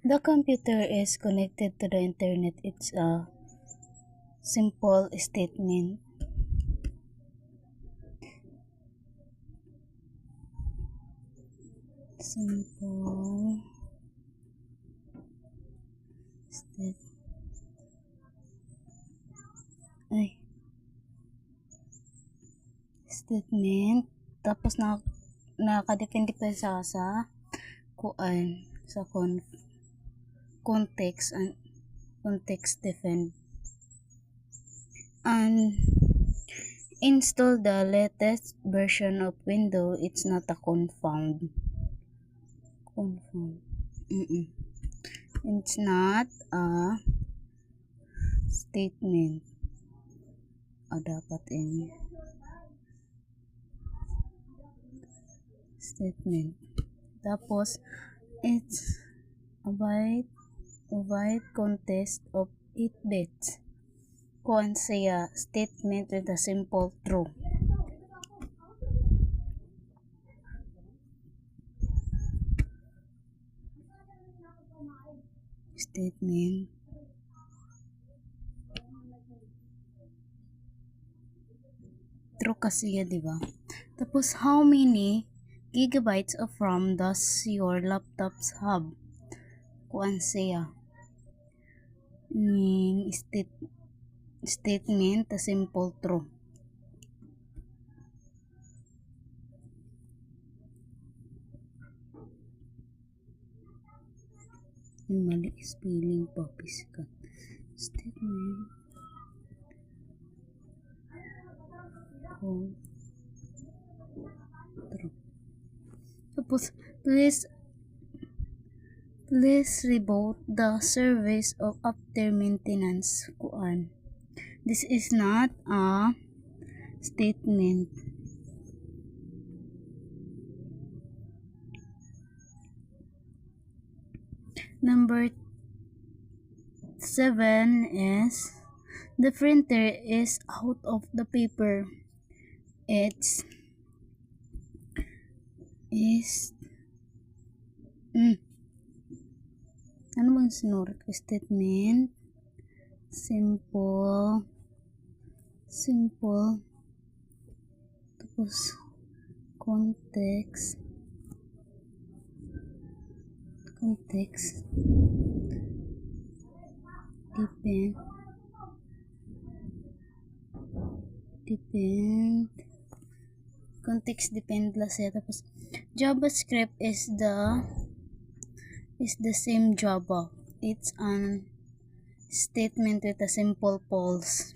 The computer is connected to the internet. It's a simple statement. Simple statement. Tapos nakadepende pa sa kuan sa context and context defend and install the latest version of Windows. It's not a confound. It's not a statement. Dapat in statement. Tapos it's a wide contest of 8 bits. Kuan siya statement with a simple true. Statement true kasi ya, di ba? Tapos how many gigabytes of RAM does your laptops have? Kuan siya statement a simple true. Mali spelling pa physical statement true. Tapos please reboot the service of after maintenance. Kuan, this is not a statement. Number 7 is the printer is out of the paper. It's ano bang sinurot ko? Statement simple tapos context depend context depend lang siya. Tapos JavaScript is the same Java. It's an statement with a simple false.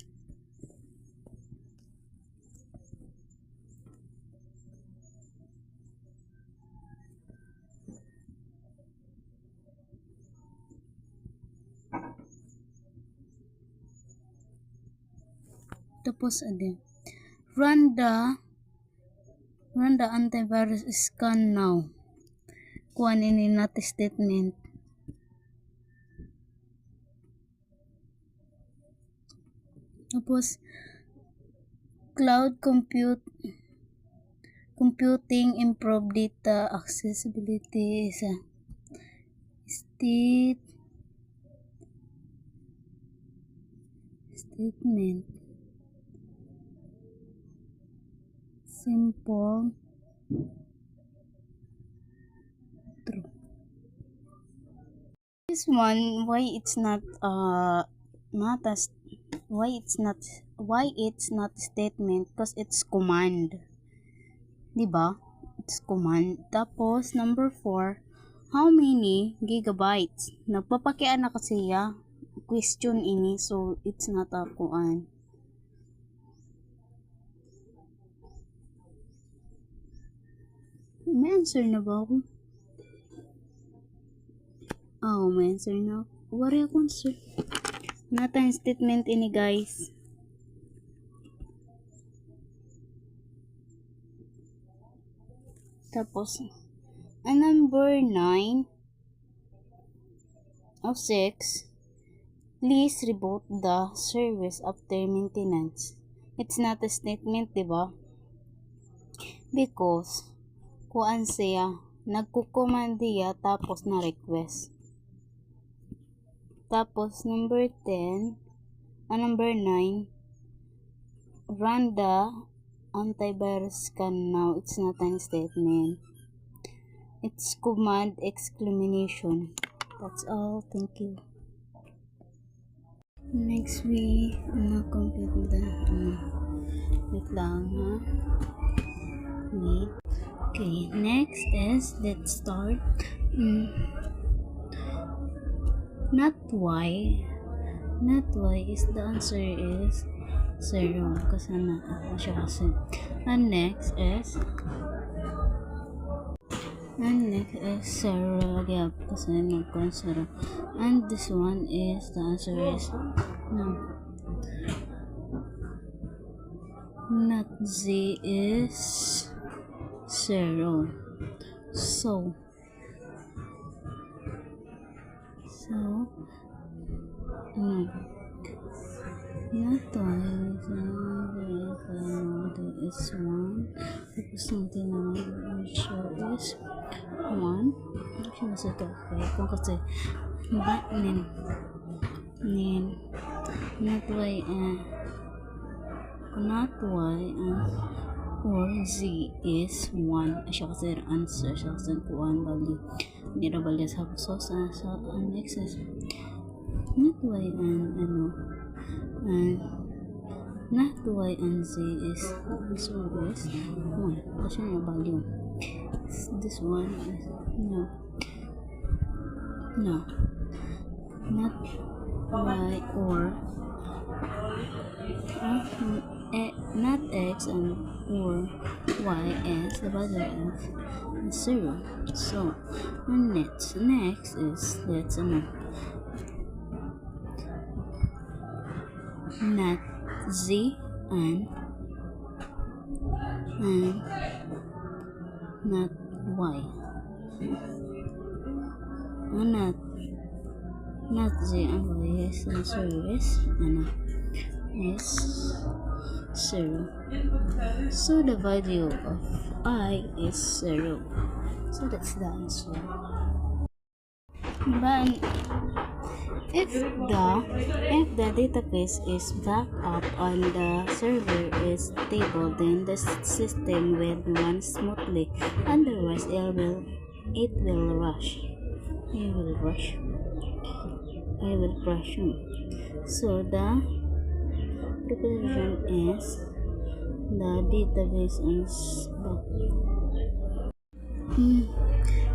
Tapos run the antivirus scan now. Kuan ini not statement. Tapos cloud computing improve data accessibility is a statement simple true. This one, why it's not statement because it's command, diba? It's command. Tapos number 4, how many gigabytes? Nagpapakian na kasi ya question ini, so it's not a kuan. May answer na ba ako? May answer na. Wari ako answer. Nata statement ini guys. Tapos number 9 of 6, please reboot the service after maintenance. It's not a statement, diba? Because kuan siya nagko-command diya tapos na request. Tapos, number 9, run the antivirus scan now. It's not a statement. It's command exclamation. That's all. Thank you. Next, we complete the wait lang ha. Wait. Okay, next is let's start. Not why is the answer is 0 kasi na siya kasi. And next is 0 lagi kasi nag-0. And this one is the answer is no. Not Z is 0. So not why is 1 tapos natin naman show is 1 hindi siya ito okay kung kasi ba not why or Z is 1 siya kasi answer siya kasi kuhaan value hindi na value sa next is not why not y and z is answer is 1 kasi yung value. This one is no not y or not x and or y is the value of 0. So next is let's not z and not y. Not z and y is answer is 0. So the value of I is 0. So that's the answer. But if the database is backed up on the server is stable, then the system will run smoothly. Otherwise, it will crash. So the preposition is the database is backed.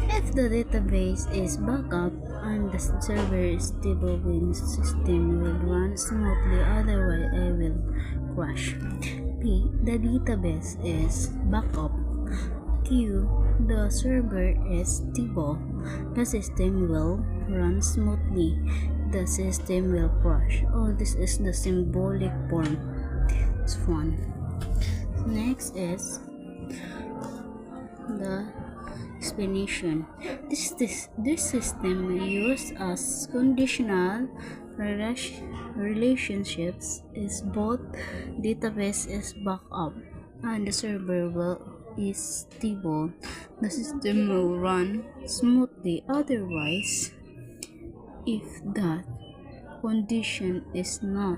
If the database is backed up and the server is stable, the system will run smoothly, otherwise it will crash. P. The database is backed up. Q. The server is stable, the system will run smoothly, the system will crash. Oh, this is the symbolic form. It's fun. Next is the explanation. This system used as conditional relationships is both database is backup and the server is stable. The system will run smoothly. Otherwise, if that condition is not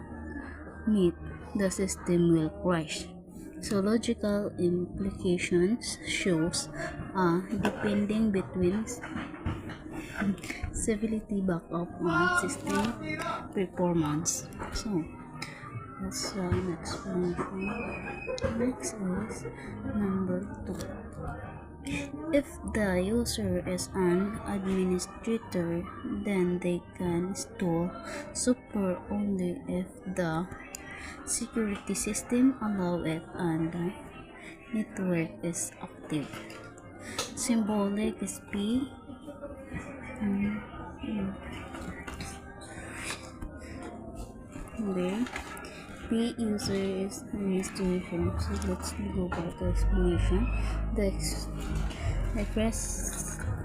met, the system will crash. So logical implications shows depending between stability backup and system performance. So that's an explanation. Next is number 2. If the user is an administrator, then they can install software only if the security system allow it and the network is active. Symbolic is P. P user is administration. So let's go back to explanation. The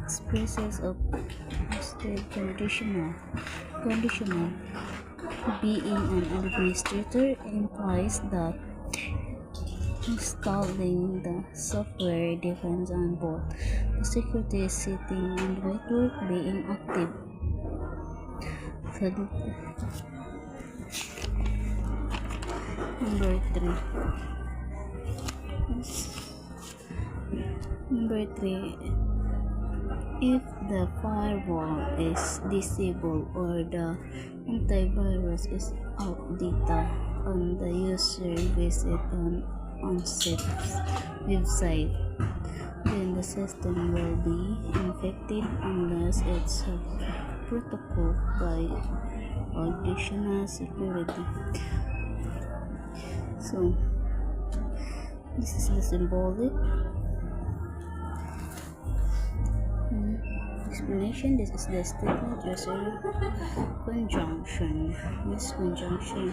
expresses of state conditional. Being an administrator implies that installing the software depends on both the security setting and the network being active. Number 3. Number 3. If the firewall is disabled or the antivirus is outdated on the user visit an unsafe website, then the system will be infected unless it's a protocol by additional security. So this is the symbolic explanation. This is the statement user conjunction. This conjunction